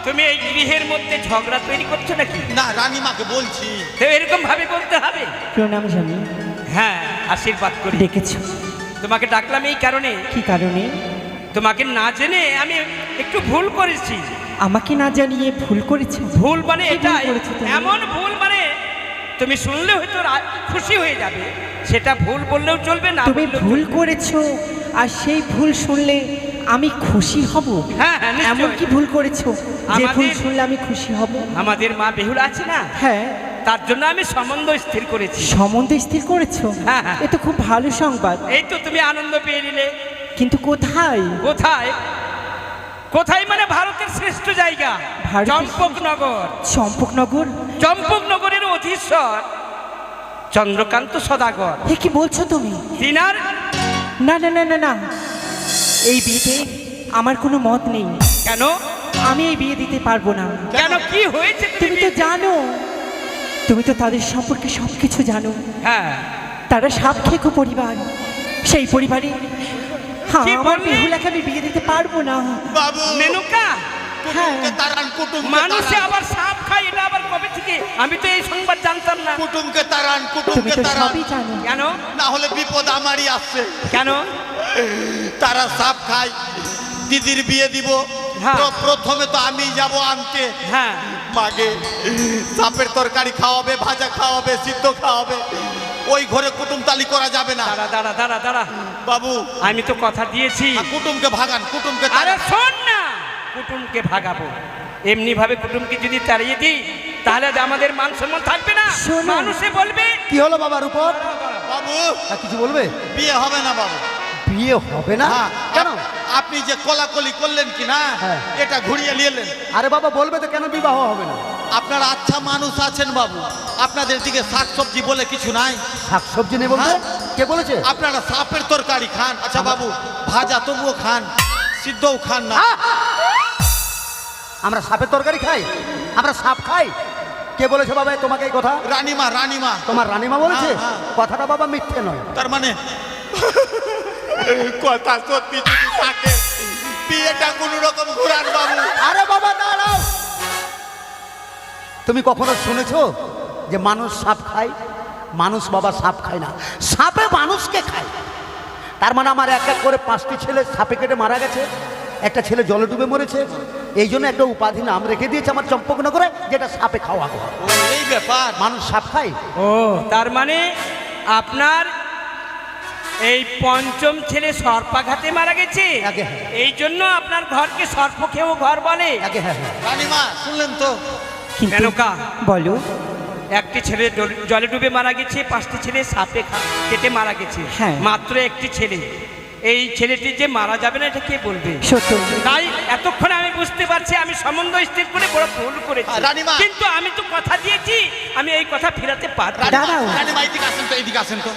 তুমি এই গৃহের মধ্যে ঝগড়া তৈরি করছো নাকি? না, রানীমাকে বলছি। তো এরকম ভাবে করতে হবে? প্রণাম জানি। হ্যাঁ, আশীর্বাদ করি। ডেকেছো তোমাকে ডাকলাম এই কারণে, কি কারণে? তোমাকে না জেনে আমি একটু ভুল করেছি। আমাকে না জানিয়ে ভুল করেছো? ভুল মানে কি ভুল এটাই, করেছো তুমি? এমন ভুল মানে তুমি শুনলে হয়তো খুশি হয়ে যাবে, সেটা ভুল বললেও চলবে না। তুমি বললেও ভুল চলবে। করেছো আর সেই ভুল শুনলে আমি খুশি হব? হ্যাঁ হ্যাঁ, নিশ্চয়ই। এমন কি ভুল করেছো যে ভুল আমাদের- শুনলে আমি খুশি হব? আমাদের মা বেহুলা আছে না, হ্যাঁ, তার জন্য আমি সম্বন্ধ স্থির করেছি। সম্বন্ধ স্থির করেছো? হ্যাঁ, হ্যাঁ। এ তো খুব ভালো সংবাদ। এই তো তুমি আনন্দ পেয়ে নিলে। কিন্তু কোথায়? কোথায়? কোথায় মানে ভারতের শ্রেষ্ঠ জায়গা ভারতের চম্পকনগর। চম্পকনগর? চম্পকনগরের অধীশ্বর চন্দ্রকান্ত সদাগর। এ কি বলছো তুমি? তিনার না না না না না, এই বিয়েতে আমার কোনো মত নেই। কেন? আমি এই বিয়ে দিতে পারবো না। কেন, কি হয়েছে? তুমি তো জানো, তুমি তো তাদের সম্পর্কে সব কিছু জানো। হ্যাঁ, তারা সাপখেকো পরিবার, সেই পরিবারে হ্যাঁ কি আমার বললে? বিহুলাকে আমি বিয়ে দিতে পারবো না। বাবু মেনকা, কুটুমকে তাড়ান, কুটুমকে মানুষে তাড়ান। আবার সাপ খায়, এটা আবার কবে থেকে? আমি তো এই সংবাদ জানতাম না। কুটুমকে তাড়ান, তুমি কুটুমকে তো তাড়ান, সবই জানো। কেন? না হলে বিপদ আমারই আসছে। কেন? তারা সাপ খায়, দিদির বিয়ে দিব। হ্যাঁ। প্রথমে তো আমি যাব আনতে। হ্যাঁ, মাগে সাপের তরকারি খাওয়াবে, ভাজা খাওয়াবে, সিদ্ধ খাওয়াবে। ওই ঘরে কুটুম তালি করা যাবে না। দাঁড়া দাঁড়া দাঁড়া দাঁড়া, বাবু আমি তো কথা দিয়েছি। কুটুমকে ভাগান, কুটুমকে আরে তাড়ান। শোন না, কুটুমকে ভাগাবো এমনি ভাবে কুটুমকে যদি তাড়িয়ে দিই তাহলে যে আমাদের মান সম্মান থাকবে না। শোনো। মানুষে বলবে কি হলো বাবার উপর? বাবু কিছু বলবে? বিয়ে হবে না বাবু। বিয়ে হবে না? হ্যাঁ, কেন? আপনি যে কোলাকুলি করলেন কি না, হ্যাঁ। এটা ঘুরিয়ে নিলেন। আরে বাবা বলবে তো, কেন বিবাহ হবে না? আপনারা আচ্ছা মানুষ আছেন বাবু, আপনাদের দিকে শাকসবজি বলে কিছু নাই। শাকসবজি নেই বলতে? হ্যাঁ। কে বলেছে? আপনারা সাপের তরকারি খান। আচ্ছা বাবু, ভাজা তবুও খান, সিদ্ধও খান না। আমরা সাপের তরকারি খাই? আমরা সাপ খাই? কে বলেছে বাবা তোমাকে এই কথা? রানীমা, রানীমা। তোমার রানীমা বলেছে? হ্যাঁ, হ্যাঁ। কথাটা বাবা মিথ্যে নয়। তার মানে কথা সত্যি যদি থাকে, বিয়েটা কোন রকম ঘুরান বাবু। আরে বাবা দাঁড়াও, তুমি কখনো শুনেছো যে মানুষ সাপ খায়? মানুষ বাবা সাপ খায় না, সাপে মানুষকে খায়। তার মানে আমার এক এক করে 5টি ছেলে সাপে কেটে মারা গেছে, একটা ছেলে জলে ডুবে মরেছে। এই জন্য একটা উপাধি নাম রেখে দিয়েছে আমার চম্পকনগরে, যেটা সাপে খাওয়া হয়। ও, এই ব্যাপার। মানুষ সাপ খায়? ও তার মানে আপনার এই পঞ্চম ছেলে সর্পাঘাতে মারা গেছে, আগে হ্যাঁ। এই জন্য আপনার ঘরকে সর্পখেও ঘর বলে। আগে হ্যাঁ হ্যাঁ। রানীমা শুনলেন তো? কিন্তু মেনকা, বলো, একটি ছেলে জলে ডুবে মারা গেছে, 5টি ছেলে সাপে কেটে মারা গেছে, হ্যাঁ। মাত্র একটি ছেলে। এই ছেলেটি যে মারা যাবে না এটা কে বলবে? সত্য। তাই এতক্ষণে আমি বুঝতে পারছি আমি সম্বন্ধ স্থির করে বড় ভুল করেছি। রানীমা। কিন্তু আমি তো কথা দিয়েছি, আমি এই কথা ফেরাতে পারবো না। দাঁড়াও। রানীমা এদিকে আসেন তো, এদিকে আসেন তো।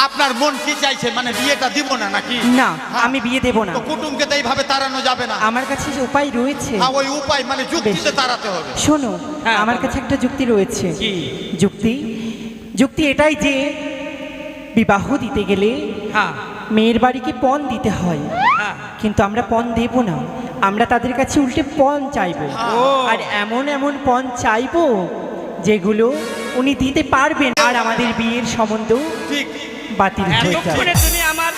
আপনার মন কি চাইছে, মানে বিয়েটা দিব না নাকি? না, হ্যাঁ। আমি বিয়ে দেব না। তো কুটুমকে তো এইভাবে তাড়ানো যাবে না। আমার কাছে যে উপায় রয়েছে। হ্যাঁ, ওই উপায় মানে যুক্তিতে বেশ। তাড়াতে হবে। শোনো, হ্যাঁ, আমার বলো। কাছে একটা যুক্তি রয়েছে। কি? যুক্তি এটাই যে বিবাহ দিতে গেলে হ্যাঁ মেয়ের বাড়িকে পণ দিতে হয়, হ্যাঁ। কিন্তু আমরা পণ দেব না, আমরা তাদের কাছে উল্টে পণ চাইবো। ও। আর এমন এমন পণ চাইবো যেগুলো উনি দিতে পারবেন, আর আমাদের বিয়ের সম্বন্ধ ঠিক। বাতিল হয়ে যাবে। এতক্ষণে তুমি আমার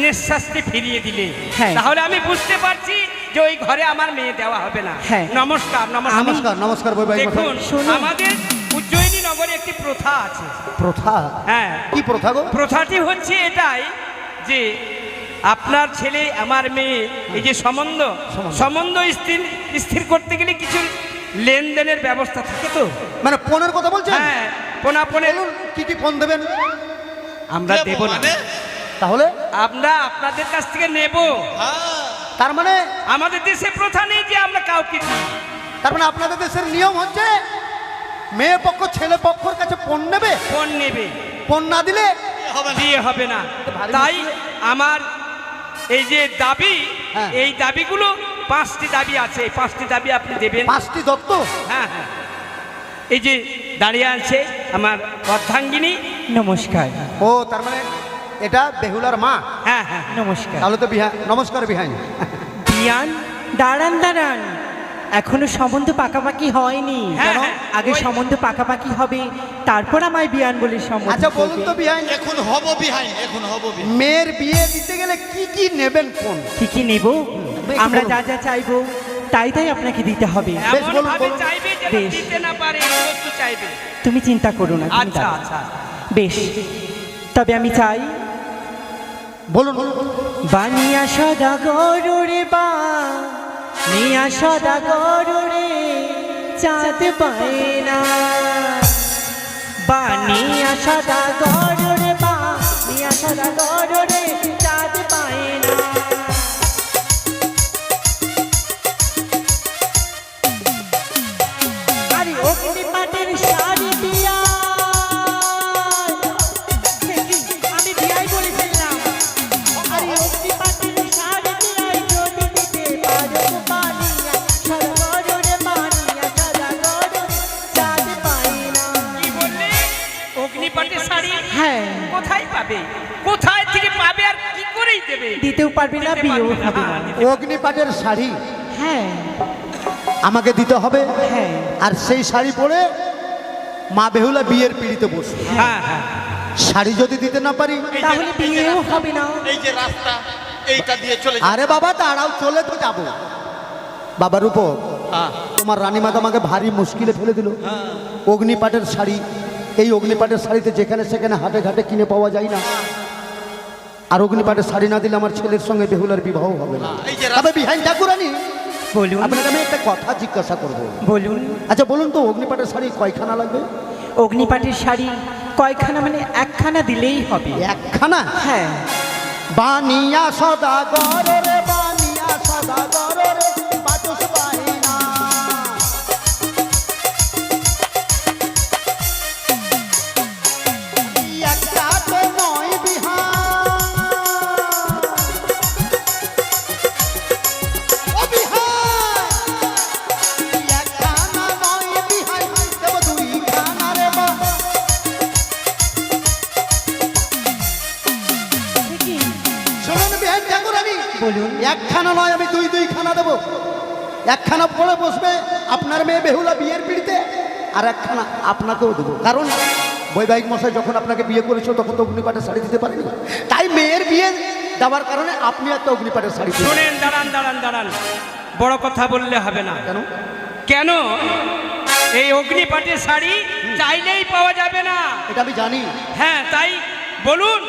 নিঃশ্বাসকে ফিরিয়ে দিলে, হ্যাঁ। তাহলে আমি বুঝতে পারছি যে ওই ঘরে আমার মেয়ে দেওয়া হবে না। হ্যাঁ। নমস্কার নমস্কার। নমস্কার নমস্কার বৈবাহিক দেখুন, মশাই। শোনো। আমাদের উজ্জয়িনী নগরে একটি প্রথা আছে। প্রথা? হ্যাঁ, কি প্রথা গো? প্রথাটি হচ্ছে এটাই যে আপনার ছেলে আমার মেয়ে, এই যে সম্বন্ধ স্থির করতে গেলে কিছু লেনদেনের ব্যবস্থা থাকে তো। মানে ফোনের কথা বলছেন? হ্যাঁ, পোনাপনে বলুন কি কি ফোন দেবেন? আমরা দেব না, মানে? তাহলে আমরা আপনাদের কাছ থেকে নেব। হ্যাঁ। তার মানে আমাদের দেশে প্রথা নেই যে আমরা কাউকে দিই। তার মানে আপনাদের দেশের নিয়ম হচ্ছে মেয়ে পক্ষ ছেলে পক্ষের কাছে ফোন নেবে, ফোন নেবে, ফোন না দিলে হবে না। দিয়ে হবে না। ভারী তাই মুশকিল। আমার এই যে দাবি, হ্যাঁ। এই দাবিগুলো 5টি দাবি আছে, এই 5টি দাবি আপনি দেবেন। 5টি দত্ত? হ্যাঁ হ্যাঁ, এই যে দাঁড়িয়ে আছে আমার অর্ধাঙ্গিনী। নমস্কার। ও তার মানে এটা বেহুলার মা? হ্যাঁ হ্যাঁ, নমস্কার। তাহলে তো নমস্কার বিহাইন। বিয়ান, দাঁড়ান দাঁড়ান, এখনো সম্বন্ধ পাকাপাকি হয়নি। হ্যাঁ, কেন? হ্যাঁ, আগে ওই- সম্বন্ধ পাকাপাকি হবে, তারপর আমায় বিয়ান বলে সম্বন্ধ আচ্ছা বলুন করবে। তো বিহাইন, এখন হব বিহাইন, এখন হব বিহাইন। মেয়ের বিয়ে দিতে গেলে কি কি নেবেন ফোন? কি কি নেব? বেশ, আমরা বলুন। যা যা চাইবো তাই তাই আপনাকে দিতে হবে। বেশ, এমন বলুন, ভাবে বলুন। চাইবে যে বেশ। দিতে না পারে এই বস্তু চাইবে। তুমি চিন্তা করো না, তুমি আচ্ছা দাঁড়াও। আচ্ছা, বেশ, তবে আমি চাই বলুন বলুন। বানিয়া সদা গরুরে বা নিয়া সদা গরুরে চাঁদ পায় না, বানিয়া সদা গরুরে বা নিয়া সদা গরুরে চাঁদ পায় না। দেবে। দিতেও পারবে না, দিতে বিয়েও পারবে না, হবে না। হ্যাঁ, দিতে অগ্নিপাটের শাড়ি হ্যাঁ আমাকে দিতে হবে, হ্যাঁ আর সেই শাড়ি পরে মা বেহুলা বিয়ের পিড়িতে বসবে। হ্যাঁ হ্যাঁ শাড়ি যদি দিতে না পারি, তাহলে বিয়েও হবে না। এই যে রাস্তা এইটা দিয়ে চলে আরে বাবা দাঁড়াও, চলে তো যাবো। বাবার উপর তোমার রানীমা তো আমাকে ভারী মুশকিলে ফেলে দিল। অগ্নিপাটের শাড়ি, এই অগ্নিপাটের শাড়িতে যেখানে সেখানে হাটে ঘাটে কিনে পাওয়া যায় না। আর অগ্নিপাটের শাড়ি না দিলে আমার ছেলের সঙ্গে বেহুলার বিবাহ হবে না। এই যে তবে বিহাইন ঠাকুরানী, বলুন আপনাকে আমি একটা কথা জিজ্ঞাসা করব। বলুন। আচ্ছা বলুন তো, অগ্নিপাটের শাড়ি কয়খানা লাগবে? অগ্নিপাটের শাড়ি কয়খানা, মানে একখানা দিলেই হবে। একখানা? হ্যাঁ বানিয়া সদাগর রে, বানিয়া সদাগর রে, বাচস পাইনা। একটা তো নয় বিহার, ও বিহার, একখানা নয় বিহার, দেব দুইখানা রে বা। শুনুন বিহান ঠাকুরানী, বলুন। একখানা নয়, আমি দুইখানা দেবো। একখানা পরে বসবে আপনার মেয়ে বেহুলা বিয়ের পিড়িতে, আর একখানা আপনাকেও দেবো। কারণ বৈবাহিক মশাই যখন আপনাকে বিয়ে করেছিল তখন তো অগ্নিপাটের শাড়ি দিতে পারেনি, তাই মেয়ের বিয়ে দেওয়ার কারণে আপনি একটা অগ্নিপাটের শাড়ি দিন। শোনেন, দাঁড়ান দাঁড়ান দাঁড়ান, বড় কথা বললে হবে না। কেন? কেন? এই অগ্নিপাটের শাড়ি চাইলেই পাওয়া যাবে না। এটা আমি জানি। হ্যাঁ, তাই বলুন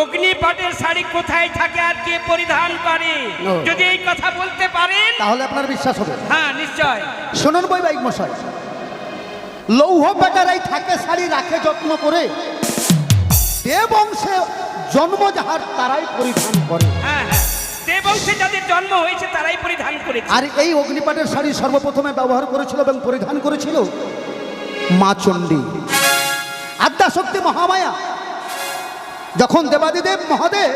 অগ্নিপাটের শাড়ি কোথায় থাকে আর কে পরিধান করে? ও। যদি এই কথা বলতে পারেন তাহলে আপনার বিশ্বাস হবে। হ্যাঁ নিশ্চয়। শুনুন বৈবাহিক মশাই, লৌহ বেটারাই থাকে শাড়ি রাখে যত্ন করে, এ বংশে জন্ম যাহার তারাই পরিধান করে। হ্যাঁ হ্যাঁ, যে বংশে যাদের জন্ম হয়েছে তারাই পরিধান করেছে। আর এই অগ্নিপাটের শাড়ি সর্বপ্রথমে ব্যবহার করেছিল এবং পরিধান করেছিল মা চণ্ডী, আদ্যাশক্তি মহামায়া। যখন দেবাদিদেব মহাদেব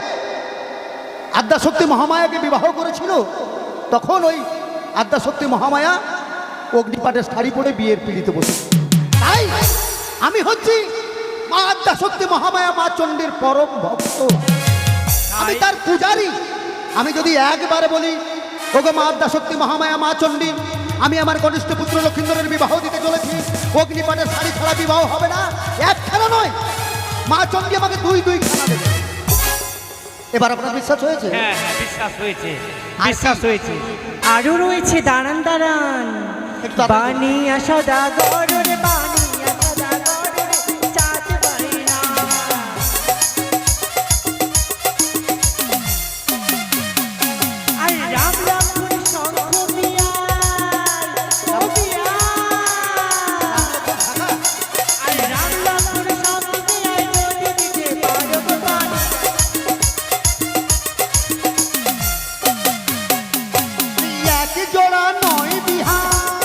আদ্যাশক্তি মহামায়াকে বিবাহ করেছিল, তখন ওই আদ্যাশক্তি মহামায়া অগ্নিপাটের শাড়ি পরে বিয়ের পিড়িতে বসে। তাই আমি হচ্ছি মা আদ্যাশক্তি মহামায়া, মা চণ্ডীর পরম ভক্ত, আমি তার পূজারী। আমি যদি একবারে বলি, ওগো মা আদ্যাশক্তি মহামায়া, মা চণ্ডী, আমি আমার কনিষ্ঠ পুত্র লক্ষিন্দরের বিবাহ দিতে চলেছি, অগ্নিপাটের শাড়ি ছাড়া বিবাহ হবে না। একখানা নয়, মা চণ্ডী আমাকে দুইখানা দেবে। এবার আপনার বিশ্বাস হয়েছে? হ্যাঁ হ্যাঁ, বিশ্বাস হয়েছে, বিশ্বাস হয়েছে। আরো রয়েছে, দাঁড়ান দাঁড়ান। একটু আগে- বানিয়া সদাগর রে, বানিয়া সদাগর রে, চাঁদ বাইনা। আর রাম রাম করে শঙ্খ বিয়ায়, ও বিয়ায়। আর রাম রাম করে শঙ্খ বিয়ায়, যদি দিতে পারো গো বানিয়া। এক জোড়া নয় বিহার,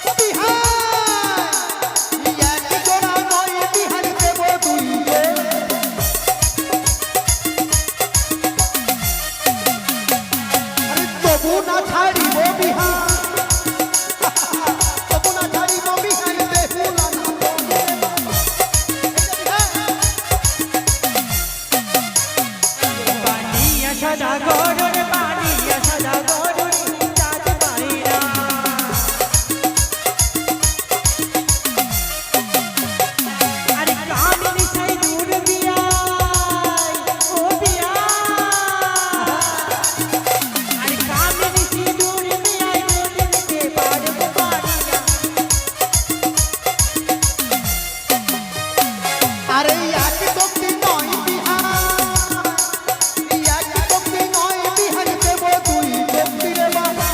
ও বিহার, এক জোড়া নয় বিহার, দেব দুইকে। আরে তবু না ছাড়িব বিহার, তবু না ছাড়িব বিহার, বেহুলা না বলে। বানিয়া সদাগর রে, বানিয়া সদাগর রে, চাঁদ বাইনা। আরে কামিনী সাই দূর বিয়ায়, ও বিয়ায়। আরে কামিনী সাই দূর বিয়ায়, যদি দিতে পারো গো বানিয়া। আরে এক ভক্তি নয় বিহার, এক ভক্তি নয় বিহার, দেব দুই ভক্তি রে বাবা।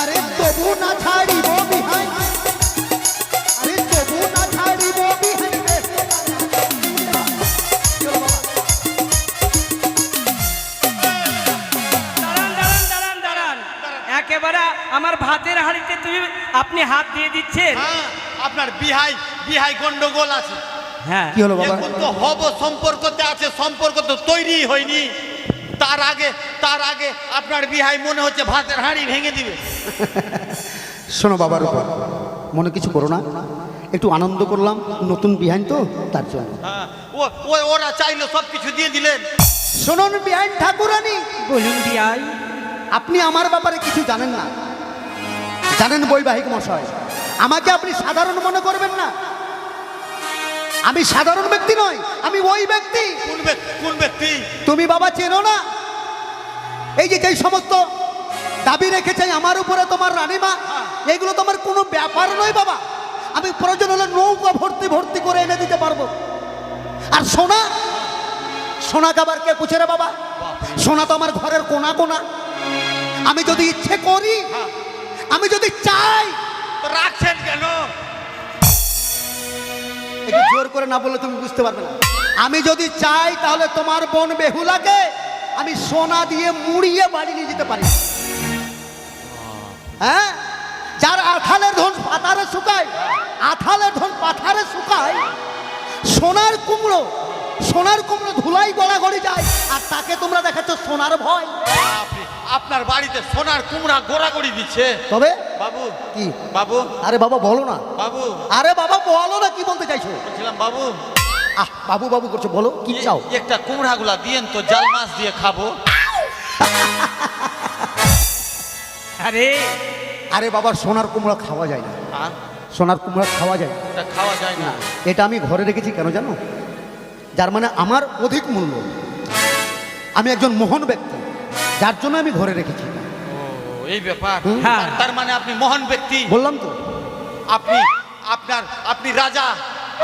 আরে তবু না ছাড়িব বিহার, আরে তবু না ছাড়িব বিহার, দাঁড়ান দাঁড়ান দাঁড়ান দাঁড়ান, একেবারে আমার ভাতের হাঁড়িতে আপনি হাত দিয়ে দিচ্ছেন। হ্যাঁ, আপনার বিহাই গন্ডগোল আছে। হ্যাঁ কি হলো বাবা? এখন তো হব সম্পর্কতে আছে, সম্পর্ক তো তৈরি হয়নি। তার আগে আপনার বিহাই মনে হচ্ছে ভাতের হাঁড়ি ভেঙে দিবে। শোনো বাবার উপর মনে কিছু করো না, একটু আনন্দ করলাম, নতুন বিহাইন তো তার জন্য। হ্যাঁ, ওরা চাইলো সব কিছু দিয়ে দিলেন। শুনুন বিহাইন ঠাকুরানী, বলুন বিয়াই। আপনি আমার ব্যাপারে কিছু জানেন না। জানেন বৈবাহিক মশাই, আমাকে আপনি সাধারণ মনে করবেন না। আমি সাধারণ ব্যক্তি নই, আমি ওই ব্যক্তি। কোন ব্যক্তি? তুমি বাবা চেনো না? এই যে যেই সমস্ত দাবি রেখেছে আমার উপরে তোমার রানীমা, এগুলো তোমার কোনো ব্যাপার নয় বাবা। আমি প্রয়োজন হলে নৌকা ভর্তি ভর্তি করে এনে দিতে পারবো। আর সোনা, সোনা কাবার কে পুছে রে বাবা? সোনা তো আমার ঘরের কোনা কোনা। আমি যদি ইচ্ছে করি, আমি যদি চাই। তো রাখছেন কেন? একটু জোর করে না বললে তুমি বুঝতে পারবে না। আমি যদি চাই তাহলে তোমার বোন বেহুলাকে আমি সোনা দিয়ে মুড়িয়ে বাড়ি নিয়ে যেতে পারি। হ্যাঁ, যার আঠালের ধন পাথারে শুকায়, আঠালের ধন পাথারে শুকায়, সোনার কুমড়ো, সোনার কুমড়ো ধুলাই গড়াগড়ি যায়, আর তাকে তোমরা দেখাচ্ছ সোনার ভয়। আপনার বাড়িতে সোনার কুমড়া গোড়াগড়ি দিচ্ছে তবে বাবু? কি বাবু? আরে বাবা বলো না বাবু, আরে বাবা বলো না, কি বলতে চাইছো? বলছিলাম বাবু, বাবু বাবু করছো, বলো কি চাও? একটা কুমড়া গুলা দিয়েন তো, জাল মাছ দিয়ে খাবো। আরে আরে বাবা, সোনার কুমড়া খাওয়া যায় না। সোনার কুমড়া খাওয়া যায় না। এটা খাওয়া যায় না। এটা আমি ঘরে রেখেছি কেন জানো? যার মানে আমার অধিক মূল্য। আমি একজন মহান ব্যক্তি, যার জন্য আমি ঘরে রেখেছি। ও, এই ব্যাপার। হ্যাঁ। তার মানে আপনি মহান ব্যক্তি। বললাম তো। আপনি রাজা।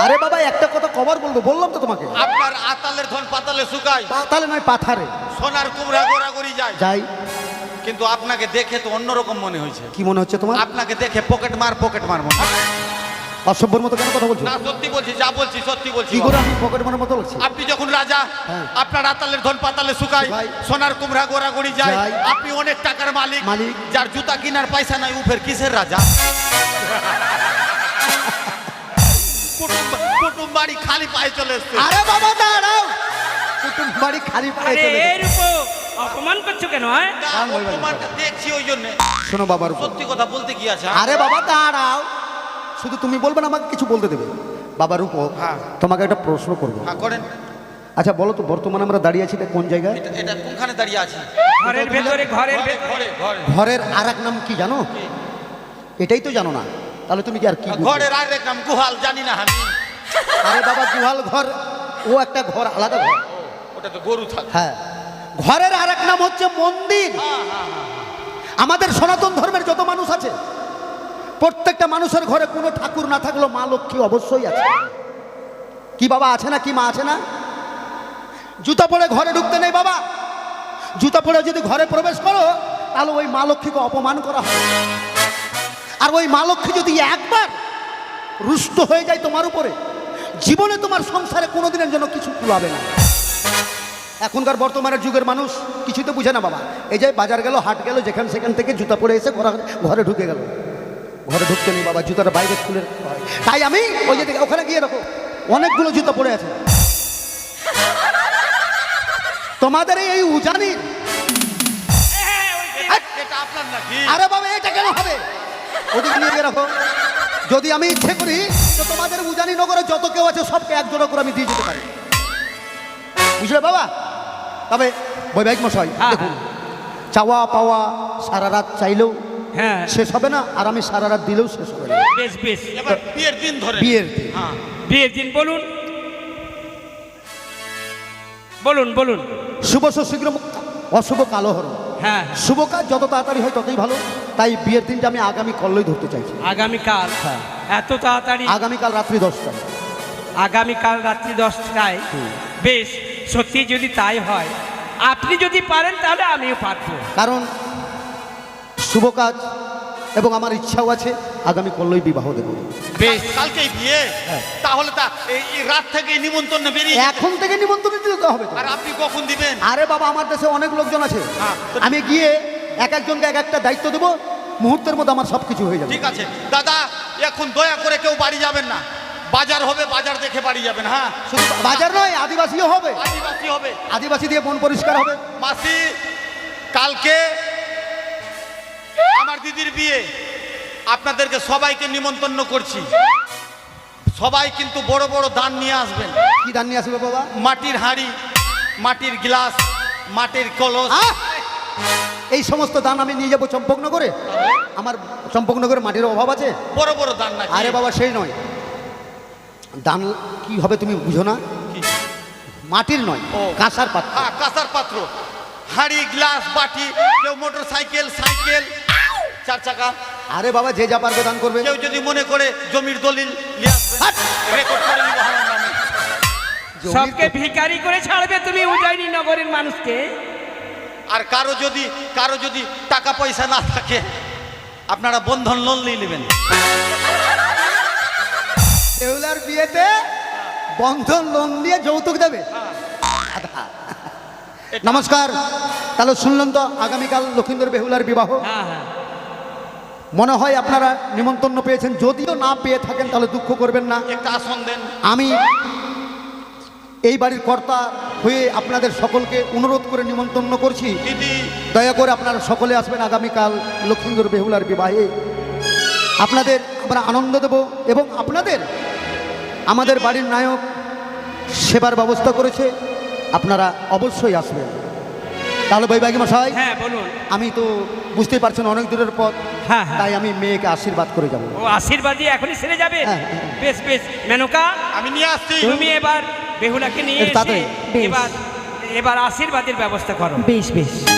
আরে বাবা, একটা কথা কবার বলবো, বললাম তো তোমাকে। আপনার আতালের ধন পাতালে শুকায়, পাতালে নয় পাথারে সোনার কুমড়া গোড়াগড়ি যায়। যাই। কিন্তু আপনাকে দেখে তো অন্যরকম মনে হয়েছে। কি মনে হচ্ছে তোমার? আপনাকে দেখে পকেট মার মনে হয়। অসভ্যর মতো কেন কথা বলছো? না, সত্যি বলছি, যা বলছি সত্যি বলছি। কি করে আমি পকেট মারার মতো বলছি? আপনি যখন রাজা, হ্যাঁ। আপনার আতালের ধন পাতালে শুকায়, শুকায়, সোনার কুমড়া গোড়াগড়ি যায়, যায়। আপনি অনেক টাকার মালিক। মালিক। যার জুতা কেনার পয়সা নাই, উফের কিসের রাজা? কুটুম বাড়ি খালি পায়ে চলে এসছে। আরে বাবা দাঁড়াও, কুটুম বাড়ি খালি পায়ে আরে চলে এর উপর অপমান করছো কেন? হ্যাঁ, না, অপমানটা দেখছি ওই জন্য। শোনো বাবার উপর। সত্যি কথা বলতে কি আছে? আরে বাবা দাঁড়াও, শুধু তুমি বলবে না, আমাকে কিছু বলতে দেবে। বাবার উপর হ্যাঁ। তোমাকে একটা প্রশ্ন করবো। হ্যাঁ, করেন। আচ্ছা বলো তো, বর্তমানে আমরা দাঁড়িয়ে আছি এটা কোন জায়গায়? এটা কোনখানে দাঁড়িয়ে আছে? ঘরের ভেতরে, ঘরের ঘরে, ভেতরে। ঘরে। ঘরের আর এক নাম কি জানো? এটাই তো জানো না, তাহলে তুমি কি আর কি বুঝবে? ঘরের আর এক নাম গুহাল, জানি না আমি। আরে বাবা, গুহাল ঘর ও একটা ঘর, আলাদা ঘর। ওটা তো গরু থাকে। হ্যাঁ, ঘরের আর এক নাম হচ্ছে মন্দির। আমাদের সনাতন ধর্মের যত মানুষ আছে, প্রত্যেকটা মানুষের ঘরে কোনো ঠাকুর না থাকলেও মা লক্ষ্মী অবশ্যই আছে। কি বাবা আছে না? কি মা আছে না? জুতা পরে ঘরে ঢুকতে নেই বাবা। জুতা পরে যদি ঘরে প্রবেশ করো, তাহলে ওই মা লক্ষ্মীকে অপমান করা হয়। আর ওই মা লক্ষ্মী যদি একবার রুষ্ট হয়ে যায় তোমার উপরে, জীবনে তোমার সংসারে কোনোদিনের জন্য কিছু কুলাবে না। এখনকার বর্তমানের যুগের মানুষ কিছুই তো বুঝে না বাবা। এই যে বাজার গেল, হাট গেল, যেখান সেখান থেকে জুতা পরে এসে ঘরে ঢুকে গেল। ঘরে ঢুকতে নেই বাবা, জুতাটা বাইরে খুলে হয়। তাই আমি ওই যে ওখানে গিয়ে দেখো অনেকগুলো জুতা পরে আছে। তোমাদের এই উজানির, এটা আপনার নাকি? আরে বাবা এটা কেন হবে? ওদিকে নিয়ে গিয়ে রাখো। যদি আমি ইচ্ছে করি তো তোমাদের উজানি নগরে যত কেউ আছে সবকে এক জোড়া করে আমি দিয়ে যেতে পারি, বুঝলে বাবা? তবে বৈবাহিক মশাই হ্যাঁ, দেখুন, চাওয়া পাওয়া সারা রাত চাইলেও হ্যাঁ, শেষ হবে না, আর আমি সারা রাত দিলেও শেষ হবে না। বেশ বেশ। এবার বিয়ের দিন ধরে। বিয়ের দিন। হ্যাঁ। বিয়ের দিন বলুন, বলুন বলুন। শুভ শীঘ্র, অশুভ কালো হরণ। হ্যাঁ, শুভ কাজ যত তাড়াতাড়ি হয় ততই ভালো। তাই বিয়ের দিনটা আমি আগামী কল্লই ধরতে চাইছি। আগামীকাল? হ্যাঁ। এত তাড়াতাড়ি? আগামীকাল রাত্রি 10টায়। আগামীকাল রাত্রি 10টায়? বেশ, সত্যি যদি তাই হয়, আপনি যদি পারেন তাহলে আমিও পারবো। কারণ শুভ কাজ এবং আমার ইচ্ছাও আছে, আগামী কল্লই বিবাহ দেব। বেশ, কালকেই বিয়ে? হ্যাঁ। তাহলে তা এই রাত থেকে নিমন্ত্রণ বেরিয়ে যেতে- এখন থেকে নিমন্ত্রণ দিতে হবে তো। আর আপনি কখন দিবেন? আরে বাবা, আমার দেশে অনেক লোকজন আছে, হ্যাঁ। আমি গিয়ে এক একজনকে এক একটা দায়িত্ব দেবো, মুহূর্তের মধ্যে আমার সব কিছু হয়ে যাবে। ঠিক আছে দাদা, এখন দয়া করে কেউ বাড়ি যাবেন না। বাজার হবে, বাজার দেখে বাড়ি যাবেন। হ্যাঁ, শুধু বাজার নয়, আদিবাসীও হবে। আদিবাসী হবে। আদিবাসী দিয়ে বন পরিষ্কার হবে। মাসি, কালকে আমার দিদির বিয়ে, আপনাদেরকে সবাইকে নিমন্ত্রণ করছি। সবাই কিন্তু বড় বড় দান নিয়ে আসবেন। কি দান নিয়ে আসবে বাবা? মাটির হাঁড়ি, মাটির গ্লাস, মাটির কলস। আহ! এই সমস্ত দান আমি নিয়ে যাবো চম্পকনগরে? আমার চম্পকনগরে মাটির অভাব আছে? বড় বড় দান না। আরে বাবা সেই নয়, দান কি হবে তুমি বুঝো না? মাটির নয়, ও। কাঁসার পাত্র। হ্যাঁ, কাঁসার পাত্র, হাঁড়ি, গ্লাস, বাটি, কেউ মোটর সাইকেল, সাইকেল, 4 চাকা। আরে বাবা যে যা পারবে দান করবে। কেউ যদি মনে করে জমির দলিল নিয়ে আসবেন, হাট! রেকর্ড করে নিব আমার নামে। জমির সবকে তো- ভিখারি করে ছাড়বে তুমি উজানি নগরের মানুষকে। আর কারো যদি টাকা পয়সা না থাকে, আপনারা বন্ধন লোন নিয়ে নেবেন। বেহুলার বিয়েতে বন্ধন লোন দিয়ে যৌতুক দেবে। নমস্কার, তাহলে শুনলেন তো আগামীকাল লক্ষিন্দর বেহুলার বিবাহ। হ্যাঁ হ্যাঁ, মনে হয় আপনারা নিমন্ত্রণ পেয়েছেন, যদিও না পেয়ে থাকেন তাহলে দুঃখ করবেন না। একটা আসন দেন। আমি এই বাড়ির কর্তা হয়ে আপনাদের সকলকে অনুরোধ করে নিমন্ত্রণ করছি, দিদি, দয়া করে আপনারা সকলে আসবেন আগামীকাল লক্ষিন্দর বেহুলার বিবাহে। আপনাদের আমরা আনন্দ দেব এবং আপনাদের আমাদের বাড়ির নায়ক সেবার ব্যবস্থা করেছে, আপনারা অবশ্যই আসবেন। তাহলে বৈবাহিক মশাই, হ্যাঁ বলুন। আমি তো বুঝতেই পারছেন অনেক দূরের পথ, হ্যাঁ, হ্যাঁ। তাই আমি মেয়েকে আশীর্বাদ করে যাব। ও আশীর্বাদ দিয়ে এখনই সেরে যাবে? হ্যাঁ, হ্যাঁ। বেশ বেশ মেনকা, আমি নিয়ে আসছি। তুমি এবার বেহুলাকে নিয়ে একটু এসে তাড়াতাড়ি। বেশ। এবার আশীর্বাদের ব্যবস্থা করো। বেশ বেশ।